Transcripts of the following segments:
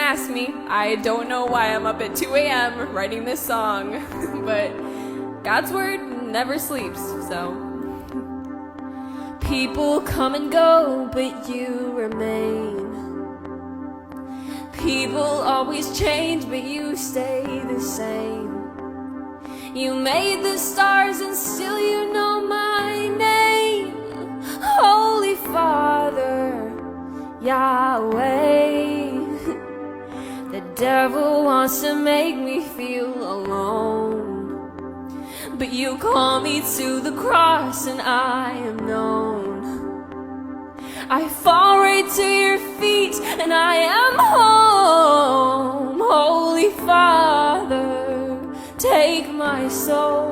ask me. I don't know why I'm up at 2 a.m. writing this song, but God's word never sleeps, so. People come and go, but you remain. People always change, but you stay the same. You made the stars and still you know my name. Holy Father, Yahweh. The devil wants to make me feel alone, but you call me to the cross and I am known. I fall right to your feet and I am home. Holy Father, take my soul.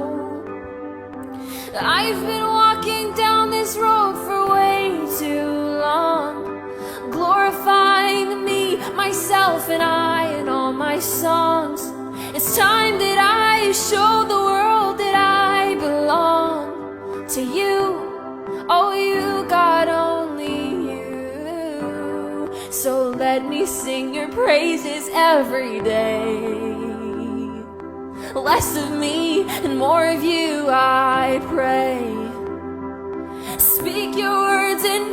I've been walking down this road for way too long, glorifying me, myself, and I in all my songs. It's time that I show the world that I belong to you. Oh, you, God, only you. So let me sing your praises every day. Less of me and more of you, I pray. Speak your words and